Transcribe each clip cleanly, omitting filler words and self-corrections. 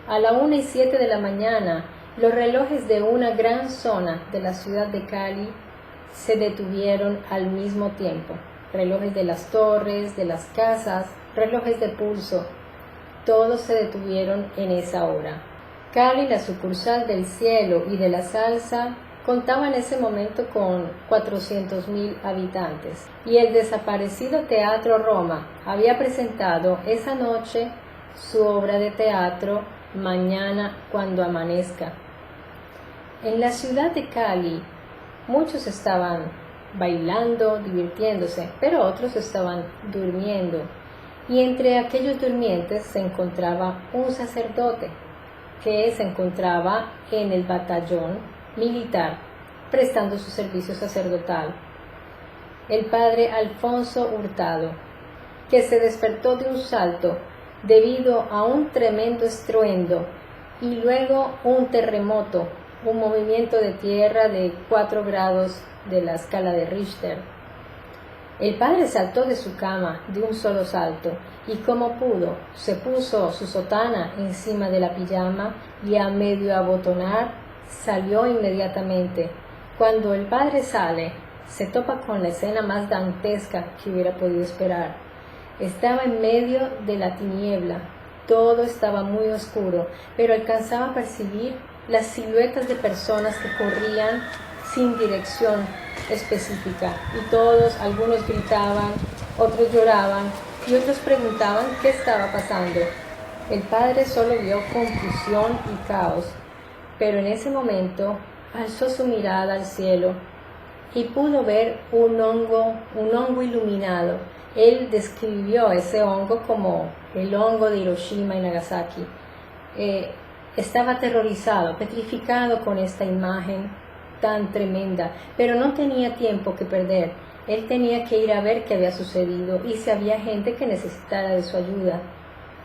A la 1:07 de la mañana, los relojes de una gran zona de la ciudad de Cali se detuvieron al mismo tiempo. Relojes de las torres, de las casas, relojes de pulso, todos se detuvieron en esa hora. Cali, la sucursal del cielo y de la salsa, contaba en ese momento con 400.000 habitantes, y el desaparecido Teatro Roma había presentado esa noche su obra de teatro Mañana cuando amanezca. En la ciudad de Cali, muchos estaban bailando, divirtiéndose, pero otros estaban durmiendo, y entre aquellos durmientes se encontraba un sacerdote que se encontraba en el batallón militar prestando su servicio sacerdotal, el padre Alfonso Hurtado, que se despertó de un salto debido a un tremendo estruendo y luego un terremoto, un movimiento de tierra de 4 grados de la escala de Richter. El padre saltó de su cama de un solo salto y como pudo, se puso su sotana encima de la pijama y a medio abotonar salió inmediatamente. Cuando el padre sale, se topa con la escena más dantesca que hubiera podido esperar. Estaba en medio de la tiniebla, todo estaba muy oscuro, pero alcanzaba a percibir las siluetas de personas que corrían sin dirección específica, y todos, algunos gritaban, otros lloraban y otros preguntaban qué estaba pasando. El padre solo vio confusión y caos, pero en ese momento alzó su mirada al cielo y pudo ver un hongo iluminado. Él describió ese hongo como el hongo de Hiroshima y Nagasaki. Estaba aterrorizado, petrificado con esta imagen tan tremenda, pero no tenía tiempo que perder. Él tenía que ir a ver qué había sucedido y si había gente que necesitara de su ayuda.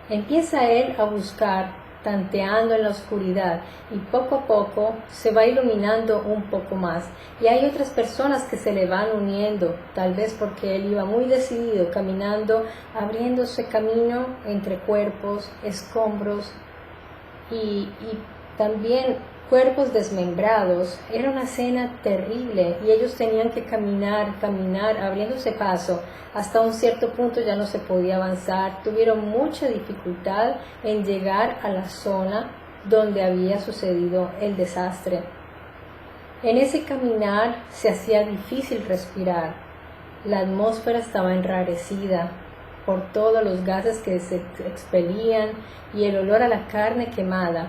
Empieza él a buscar, tanteando en la oscuridad, y poco a poco se va iluminando un poco más, y hay otras personas que se le van uniendo, tal vez porque él iba muy decidido, caminando, abriéndose camino entre cuerpos, escombros y también cuerpos desmembrados. Era una escena terrible y ellos tenían que caminar, abriéndose paso. Hasta un cierto punto ya no se podía avanzar. Tuvieron mucha dificultad en llegar a la zona donde había sucedido el desastre. En ese caminar se hacía difícil respirar. La atmósfera estaba enrarecida por todos los gases que se expelían y el olor a la carne quemada.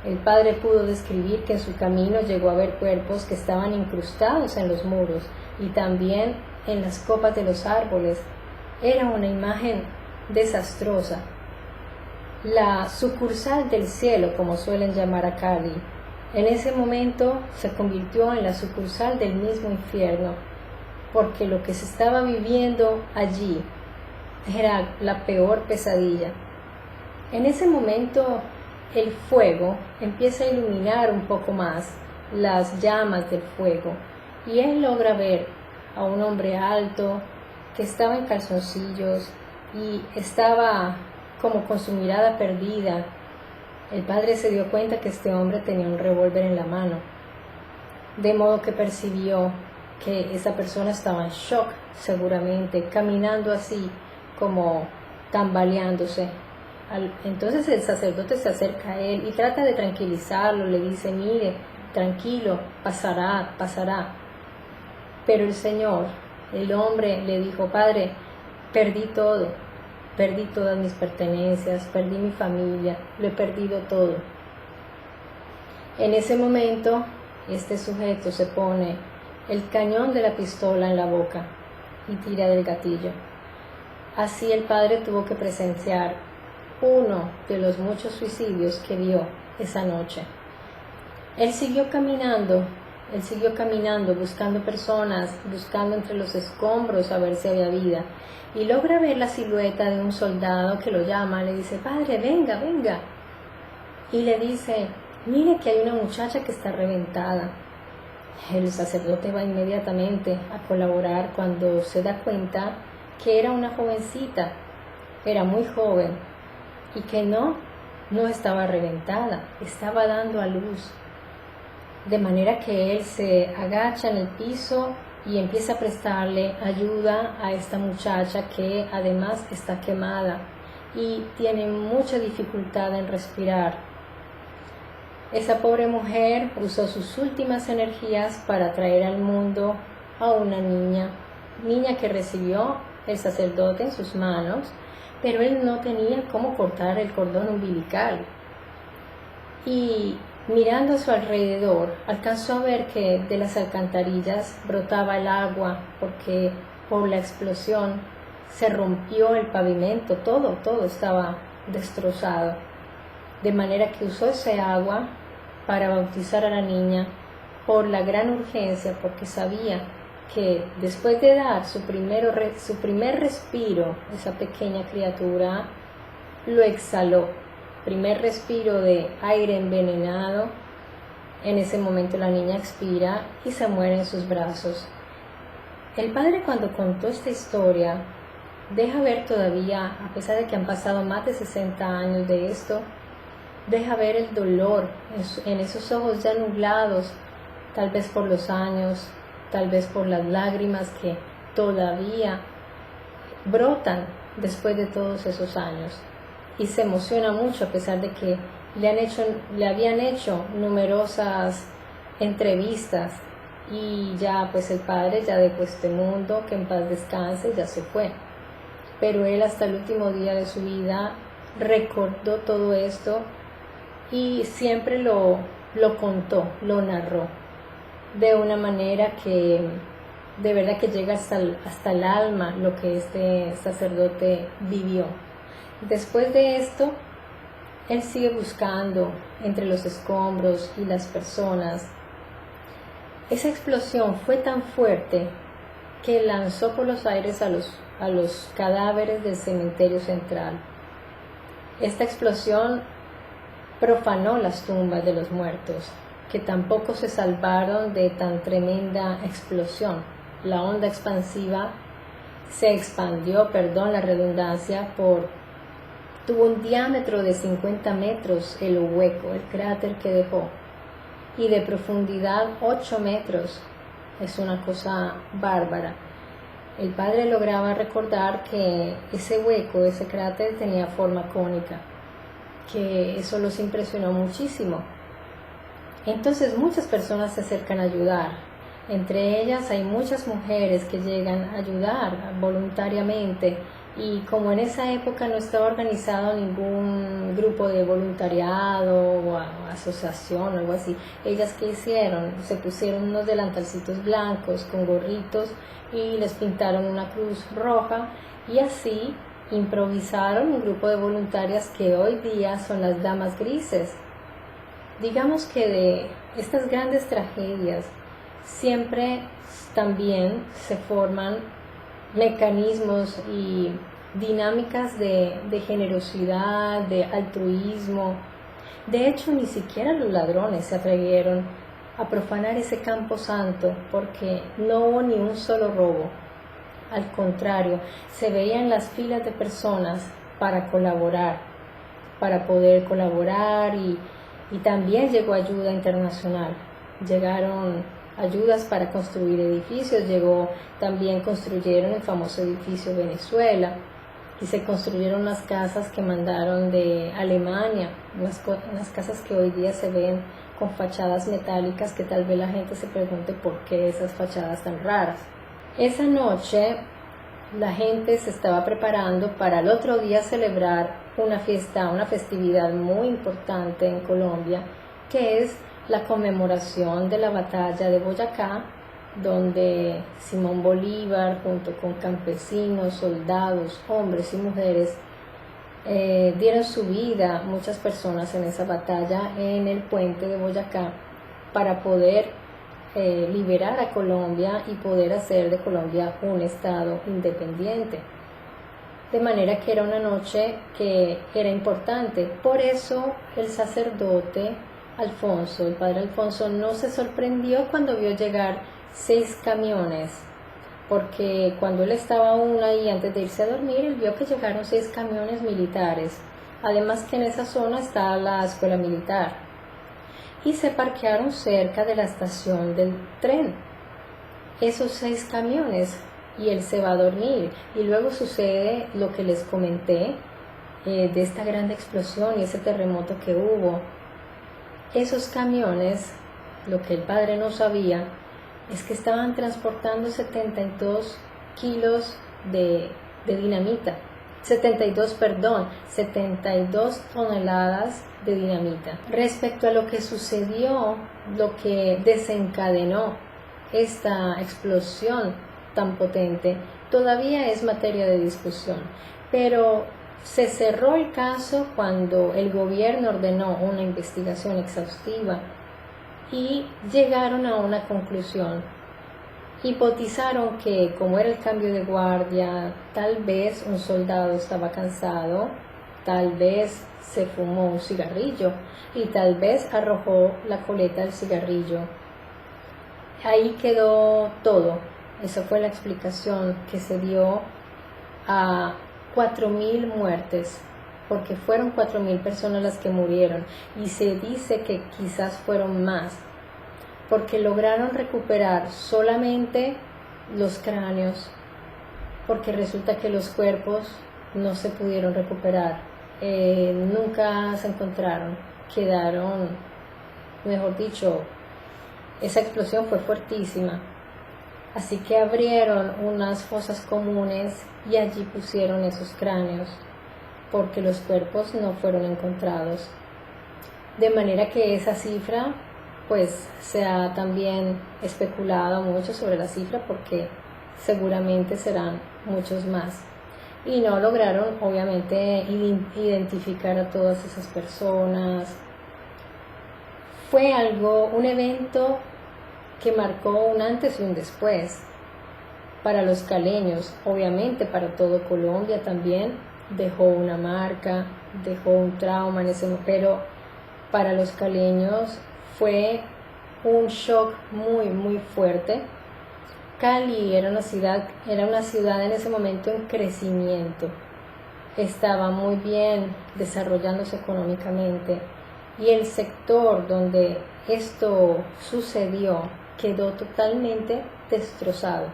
El padre pudo describir que en su camino llegó a ver cuerpos que estaban incrustados en los muros y también en las copas de los árboles. Era una imagen desastrosa. La sucursal del cielo, como suelen llamar a Cali, en ese momento se convirtió en la sucursal del mismo infierno, porque lo que se estaba viviendo allí era la peor pesadilla. En ese momento el fuego empieza a iluminar un poco más, las llamas del fuego, y él logra ver a un hombre alto que estaba en calzoncillos y estaba como con su mirada perdida, El padre se dio cuenta que este hombre tenía un revólver en la mano, de modo que percibió que esa persona estaba en shock, seguramente, caminando así como tambaleándose. Entonces el sacerdote se acerca a él y trata de tranquilizarlo, le dice, mire, tranquilo, pasará, pasará. Pero el Señor, el hombre, le dijo, Padre, perdí todo, perdí todas mis pertenencias, perdí mi familia, lo he perdido todo. En ese momento, este sujeto se pone el cañón de la pistola en la boca y tira del gatillo. Así el padre tuvo que presenciar uno de los muchos suicidios que vio esa noche. Él siguió caminando, buscando personas, buscando entre los escombros a ver si había vida, y logra ver la silueta de un soldado que lo llama, le dice, Padre, venga, venga, y le dice, mire que hay una muchacha que está reventada. El sacerdote va inmediatamente a colaborar cuando se da cuenta que era una jovencita, era muy joven, y que no estaba reventada, estaba dando a luz. De manera que él se agacha en el piso y empieza a prestarle ayuda a esta muchacha que además está quemada y tiene mucha dificultad en respirar. Esa pobre mujer usó sus últimas energías para traer al mundo a una niña que recibió el sacerdote en sus manos, pero él no tenía cómo cortar el cordón umbilical. Y mirando a su alrededor, alcanzó a ver que de las alcantarillas brotaba el agua, porque por la explosión se rompió el pavimento, todo estaba destrozado. De manera que usó ese agua para bautizar a la niña por la gran urgencia, porque sabía que después de dar su primer respiro, esa pequeña criatura lo exhaló. Primer respiro de aire envenenado, en ese momento la niña expira y se muere en sus brazos. El padre, cuando contó esta historia, deja ver todavía, a pesar de que han pasado más de 60 años de esto, deja ver el dolor en esos ojos ya nublados, tal vez por los años, tal vez por las lágrimas que todavía brotan después de todos esos años. Y se emociona mucho a pesar de que le habían hecho numerosas entrevistas y ya pues el padre ya dejó este mundo, que en paz descanse, ya se fue. Pero él hasta el último día de su vida recordó todo esto y siempre lo contó, lo narró de una manera que de verdad que llega hasta el alma lo que este sacerdote vivió. Después de esto, él sigue buscando entre los escombros y las personas. Esa explosión fue tan fuerte que lanzó por los aires a los cadáveres del cementerio central. Esta explosión profanó las tumbas de los muertos, que tampoco se salvaron de tan tremenda explosión. La onda expansiva se expandió, perdón la redundancia, tuvo un diámetro de 50 metros el hueco, el cráter que dejó, y de profundidad 8 metros. Es una cosa bárbara. El padre lograba recordar que ese hueco, ese cráter tenía forma cónica, que eso los impresionó muchísimo. Entonces muchas personas se acercan a ayudar. Entre ellas hay muchas mujeres que llegan a ayudar voluntariamente, y como en esa época no estaba organizado ningún grupo de voluntariado o asociación o algo así, ellas ¿qué hicieron? Se pusieron unos delantalcitos blancos con gorritos y les pintaron una cruz roja, y así improvisaron un grupo de voluntarias que hoy día son las damas grises. Digamos que de estas grandes tragedias siempre también se forman mecanismos y dinámicas de generosidad, de altruismo. De hecho, ni siquiera los ladrones se atrevieron a profanar ese campo santo, porque no hubo ni un solo robo. Al contrario, se veían las filas de personas para colaborar. para poder colaborar y también llegó ayuda internacional. Llegaron ayudas para construir edificios, también construyeron el famoso edificio Venezuela y se construyeron las casas que mandaron de Alemania, unas casas que hoy día se ven con fachadas metálicas que tal vez la gente se pregunte por qué esas fachadas tan raras. Esa noche la gente se estaba preparando para el otro día celebrar una festividad muy importante en Colombia, que es la conmemoración de la batalla de Boyacá, donde Simón Bolívar, junto con campesinos, soldados, hombres y mujeres, dieron su vida, muchas personas en esa batalla en el puente de Boyacá, para poder liberar a Colombia y poder hacer de Colombia un estado independiente. De manera que era una noche que era importante. Por eso el sacerdote Alfonso, el padre Alfonso, no se sorprendió cuando vio llegar 6 camiones, porque cuando él estaba aún ahí antes de irse a dormir, él vio que llegaron 6 camiones militares. Además que en esa zona está la escuela militar, y se parquearon cerca de la estación del tren esos 6 camiones, y él se va a dormir, y luego sucede lo que les comenté de esta gran explosión y ese terremoto que hubo. Esos camiones, lo que el padre no sabía, es que estaban transportando 72 kilos de dinamita, 72 toneladas de dinamita. Respecto a lo que sucedió, lo que desencadenó esta explosión tan potente, todavía es materia de discusión, pero se cerró el caso cuando el gobierno ordenó una investigación exhaustiva y llegaron a una conclusión. Hipotizaron que, como era el cambio de guardia, tal vez un soldado estaba cansado, tal vez se fumó un cigarrillo y tal vez arrojó la coleta del cigarrillo. Ahí quedó todo. Esa fue la explicación que se dio a 4.000 muertes, porque fueron 4.000 personas las que murieron, y se dice que quizás fueron más, porque lograron recuperar solamente los cráneos, porque resulta que los cuerpos no se pudieron recuperar, nunca se encontraron, quedaron, mejor dicho, esa explosión fue fuertísima. Así que abrieron unas fosas comunes y allí pusieron esos cráneos, porque los cuerpos no fueron encontrados. De manera que esa cifra, pues se ha también especulado mucho sobre la cifra, porque seguramente serán muchos más. Y no lograron, obviamente, identificar a todas esas personas. Fue un evento que marcó un antes y un después para los caleños, obviamente para todo Colombia también, dejó una marca, dejó un trauma en ese momento, pero para los caleños fue un shock muy, muy fuerte. Cali era una ciudad en ese momento en crecimiento, estaba muy bien desarrollándose económicamente, y el sector donde esto sucedió quedó totalmente destrozado.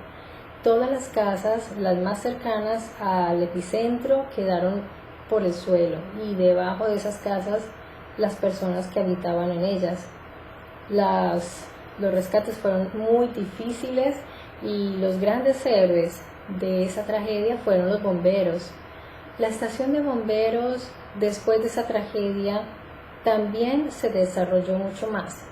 Todas las casas, las más cercanas al epicentro, quedaron por el suelo, y debajo de esas casas las personas que habitaban en ellas. Los rescates fueron muy difíciles, y los grandes héroes de esa tragedia fueron los bomberos. La estación de bomberos, después de esa tragedia, también se desarrolló mucho más,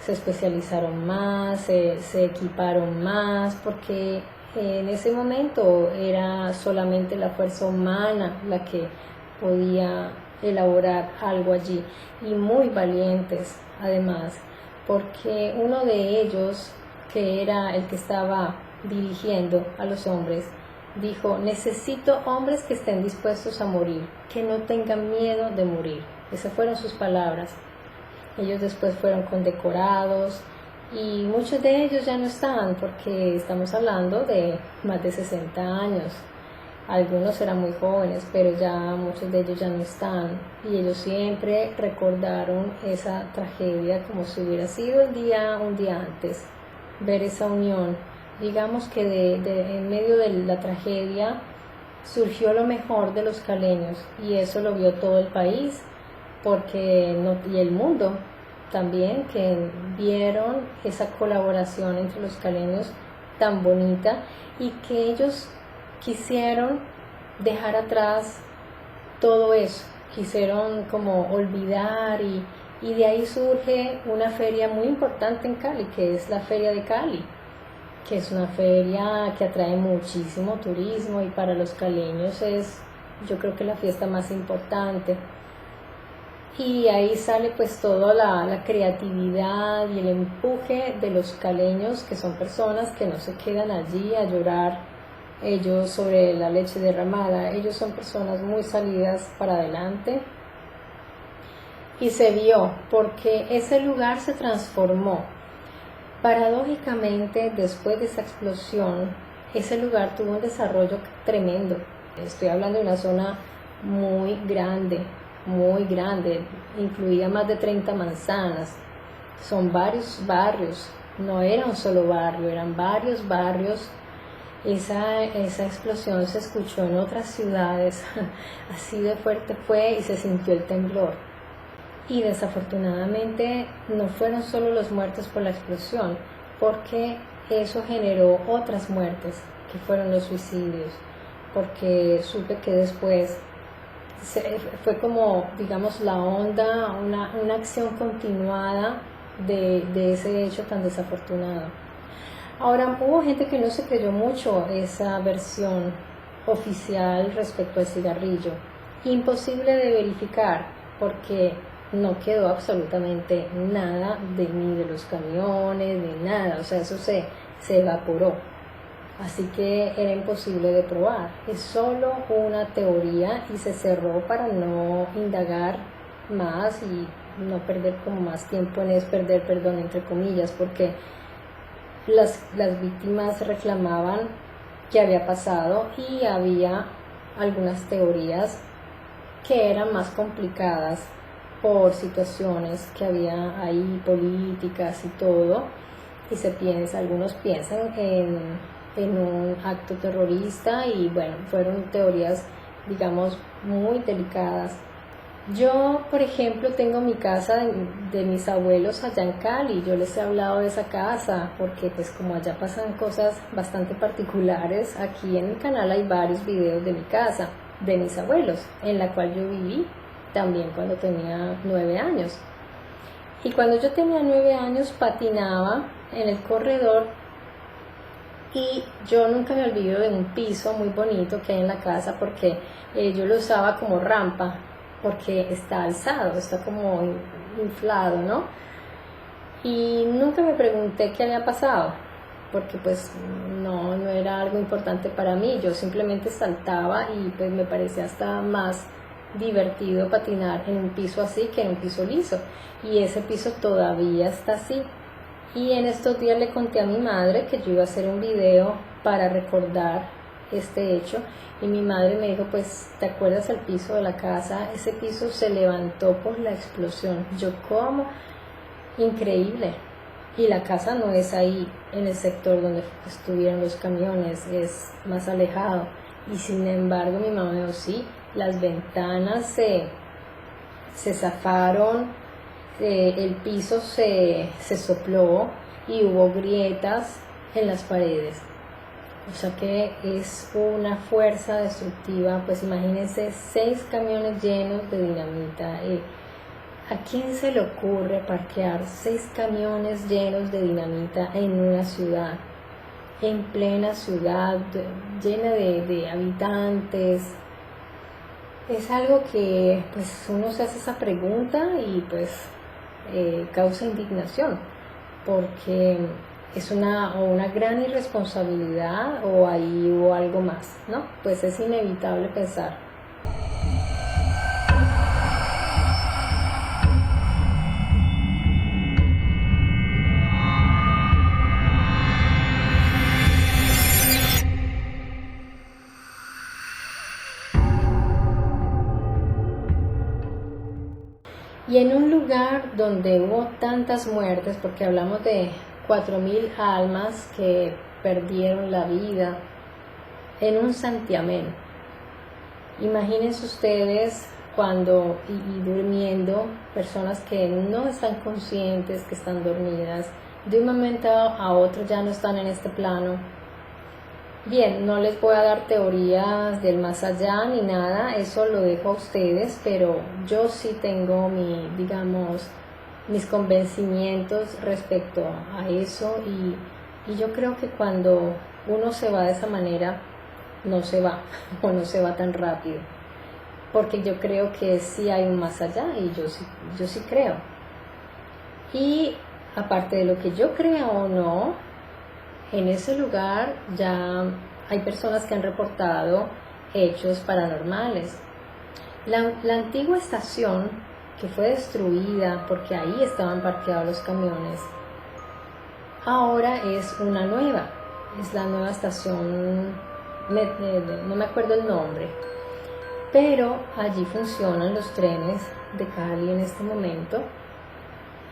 se especializaron más, se equiparon más, porque en ese momento era solamente la fuerza humana la que podía elaborar algo allí, y muy valientes además, porque uno de ellos, que era el que estaba dirigiendo a los hombres, dijo: necesito hombres que estén dispuestos a morir, que no tengan miedo de morir. Esas fueron sus palabras. Ellos después fueron condecorados, y muchos de ellos ya no están, porque estamos hablando de más de 60 años. Algunos eran muy jóvenes, pero ya muchos de ellos ya no están. Y ellos siempre recordaron esa tragedia como si hubiera sido un día antes. Ver esa unión. Digamos que en medio de la tragedia surgió lo mejor de los caleños y eso lo vio todo el país y el mundo también, que vieron esa colaboración entre los caleños tan bonita y que ellos quisieron dejar atrás todo eso, quisieron como olvidar y de ahí surge una feria muy importante en Cali, que es la Feria de Cali, que es una feria que atrae muchísimo turismo y para los caleños es, yo creo que la fiesta más importante. Y ahí sale pues toda la creatividad y el empuje de los caleños, que son personas que no se quedan allí a llorar ellos sobre la leche derramada. Ellos son personas muy salidas para adelante. Y se vio porque ese lugar se transformó. Paradójicamente, después de esa explosión, ese lugar tuvo un desarrollo tremendo. Estoy hablando de una zona muy grande, incluía más de 30 manzanas. Son varios barrios, no era un solo barrio, eran varios barrios. Esa explosión se escuchó en otras ciudades, así de fuerte fue y se sintió el temblor. Y desafortunadamente no fueron solo los muertos por la explosión, porque eso generó otras muertes, que fueron los suicidios, porque supe que después fue como, digamos, la onda, una acción continuada de ese hecho tan desafortunado. Ahora, hubo gente que no se creyó mucho esa versión oficial respecto al cigarrillo. Imposible de verificar, porque no quedó absolutamente nada ni de los camiones, ni nada, o sea, eso se evaporó. Así que era imposible de probar. Es solo una teoría y se cerró para no indagar más y no perder como más tiempo en perder, perdón, entre comillas, porque las víctimas reclamaban qué había pasado y había algunas teorías que eran más complicadas por situaciones que había ahí políticas y todo, y algunos piensan en un acto terrorista y bueno, fueron teorías, digamos, muy delicadas. Yo, por ejemplo, tengo mi casa de mis abuelos allá en Cali. Yo les he hablado de esa casa porque pues como allá pasan cosas bastante particulares, aquí en mi canal hay varios videos de mi casa, de mis abuelos, en la cual yo viví también cuando tenía 9 años. Y cuando yo tenía 9 años patinaba en el corredor y yo nunca me olvido de un piso muy bonito que hay en la casa porque yo lo usaba como rampa, porque está alzado, está como inflado, ¿no? Y nunca me pregunté qué había pasado, porque pues no era algo importante para mí, yo simplemente saltaba y pues me parecía hasta más divertido patinar en un piso así que en un piso liso, y ese piso todavía está así. Y en estos días le conté a mi madre que yo iba a hacer un video para recordar este hecho, y mi madre me dijo, pues, ¿te acuerdas el piso de la casa? Ese piso se levantó por la explosión. Yo, ¿cómo? Increíble. Y la casa no es ahí, en el sector donde estuvieron los camiones, es más alejado. Y sin embargo, mi mamá me dijo, sí, las ventanas se zafaron, el piso se sopló y hubo grietas en las paredes. O sea que es una fuerza destructiva. Pues imagínense 6 camiones llenos de dinamita. ¿A quién se le ocurre parquear 6 camiones llenos de dinamita en una ciudad? En plena ciudad, llena de habitantes. Es algo que pues uno se hace esa pregunta y pues causa indignación, porque es una gran irresponsabilidad o ahí hubo algo más, ¿no? Pues es inevitable pensar. Y en un lugar donde hubo tantas muertes, porque hablamos de 4.000 almas que perdieron la vida en un santiamén. Imagínense ustedes cuando y durmiendo, personas que no están conscientes, que están dormidas, de un momento a otro ya no están en este plano. Bien, no les voy a dar teorías del más allá ni nada, eso lo dejo a ustedes, pero yo sí tengo mis convencimientos respecto a eso y yo creo que cuando uno se va de esa manera, no se va o no se va tan rápido, porque yo creo que sí hay un más allá y yo sí creo. Y aparte de lo que yo crea o no, en ese lugar ya hay personas que han reportado hechos paranormales. La antigua estación, que fue destruida porque ahí estaban parqueados los camiones, ahora es una nueva. Es la nueva estación, no me acuerdo el nombre, pero allí funcionan los trenes de Cali en este momento.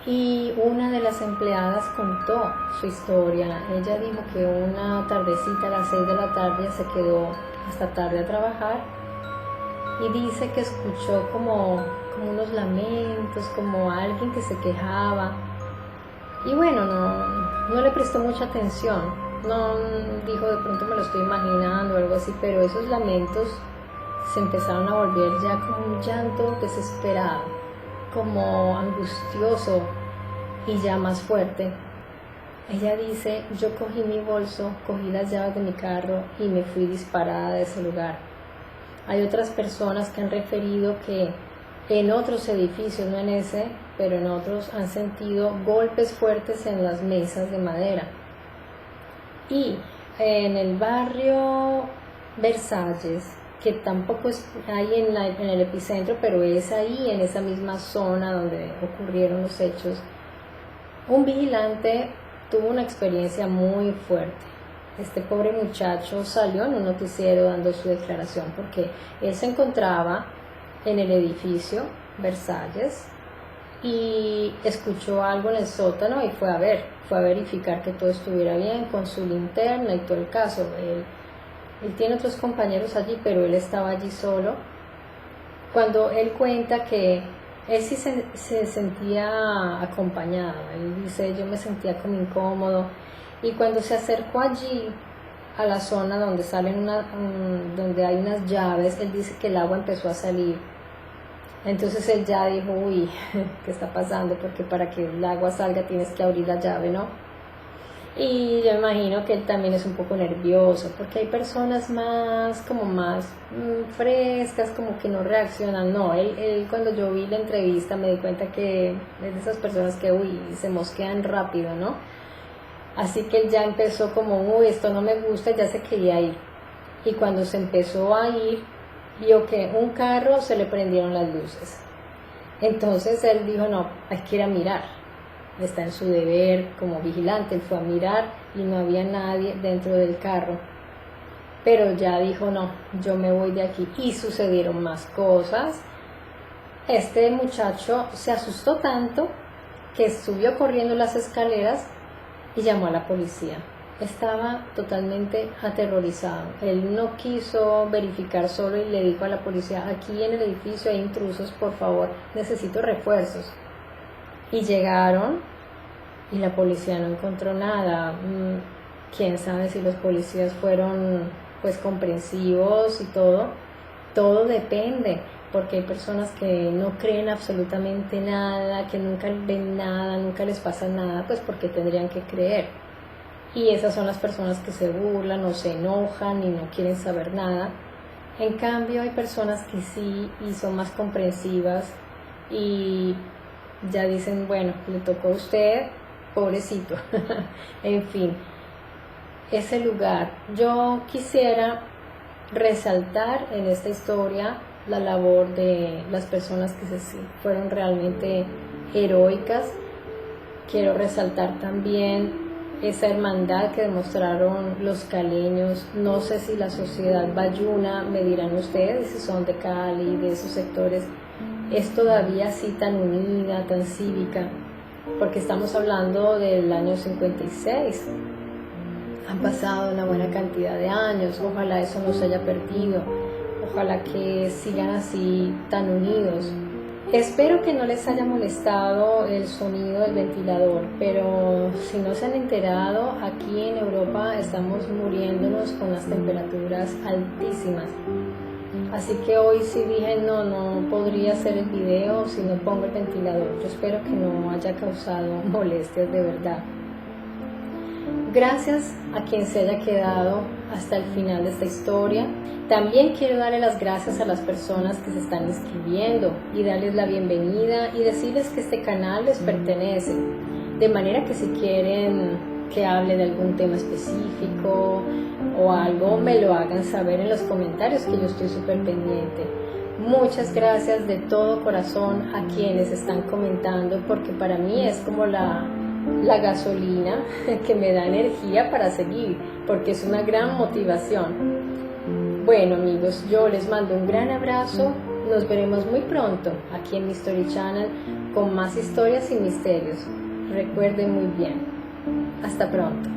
Y una de las empleadas contó su historia. Ella dijo que una tardecita a las 6 de la tarde se quedó hasta tarde a trabajar y dice que escuchó como unos lamentos, como alguien que se quejaba. Y bueno, no le prestó mucha atención. No dijo, de pronto me lo estoy imaginando o algo así, pero esos lamentos se empezaron a volver ya como un llanto desesperado, como angustioso y ya más fuerte. Ella dice, yo cogí mi bolso, cogí las llaves de mi carro y me fui disparada de ese lugar. Hay otras personas que han referido que en otros edificios, no en ese, pero en otros han sentido golpes fuertes en las mesas de madera. Y en el barrio Versalles, que tampoco es ahí en el epicentro, pero es ahí en esa misma zona donde ocurrieron los hechos, un vigilante tuvo una experiencia muy fuerte. Este pobre muchacho salió en un noticiero dando su declaración porque él se encontraba en el edificio Versalles y escuchó algo en el sótano y fue a verificar que todo estuviera bien con su linterna y todo el caso. Él tiene otros compañeros allí, pero él estaba allí solo. Cuando él cuenta que él sí se sentía acompañado, él dice, yo me sentía como incómodo, y cuando se acercó allí a la zona donde donde hay unas llaves, él dice que el agua empezó a salir. Entonces él ya dijo, uy, ¿qué está pasando? Porque para que el agua salga tienes que abrir la llave, ¿no? Y yo imagino que él también es un poco nervioso, porque hay personas más frescas, como que no reaccionan. No, él cuando yo vi la entrevista me di cuenta que es de esas personas que, se mosquean rápido, ¿no? Así que él ya empezó como, esto no me gusta, ya se quería ir. Y cuando se empezó a ir, vio que un carro se le prendieron las luces. Entonces él dijo, no, hay que ir a mirar. Está en su deber como vigilante. Él fue a mirar y no había nadie dentro del carro, pero ya dijo, no, yo me voy de aquí. Y sucedieron más cosas. Este muchacho se asustó tanto que subió corriendo las escaleras y llamó a la policía. Estaba totalmente aterrorizado. Él no quiso verificar solo y le dijo a la policía, aquí en el edificio hay intrusos, por favor, necesito refuerzos. Y llegaron y la policía no encontró nada. Quién sabe si los policías fueron pues comprensivos y todo depende, porque hay personas que no creen absolutamente nada, que nunca ven nada, nunca les pasa nada, pues porque tendrían que creer. Y esas son las personas que se burlan o se enojan y no quieren saber nada. En cambio hay personas que sí y son más comprensivas y ya dicen, bueno, le tocó a usted, pobrecito. En fin, ese lugar. Yo quisiera resaltar en esta historia la labor de las personas que fueron realmente heroicas. Quiero resaltar también esa hermandad que demostraron los caleños. No sé si la sociedad bayuna, me dirán ustedes si son de Cali, de esos sectores, es todavía así tan unida, tan cívica, porque estamos hablando del año 56. Han pasado una buena cantidad de años, ojalá eso no se haya perdido, ojalá que sigan así tan unidos. Espero que no les haya molestado el sonido del ventilador, pero si no se han enterado, aquí en Europa estamos muriéndonos con las temperaturas altísimas. Así que hoy sí dije, no podría hacer el video si no pongo el ventilador. Yo espero que no haya causado molestias de verdad. Gracias a quien se haya quedado hasta el final de esta historia. También quiero darle las gracias a las personas que se están inscribiendo y darles la bienvenida y decirles que este canal les pertenece. De manera que si quieren que hable de algún tema específico o algo, me lo hagan saber en los comentarios, que yo estoy súper pendiente. Muchas gracias de todo corazón a quienes están comentando, porque para mí es como la gasolina que me da energía para seguir, porque es una gran motivación. Bueno amigos, yo les mando un gran abrazo, nos veremos muy pronto aquí en mi Story Channel con más historias y misterios. Recuerden muy bien, hasta pronto.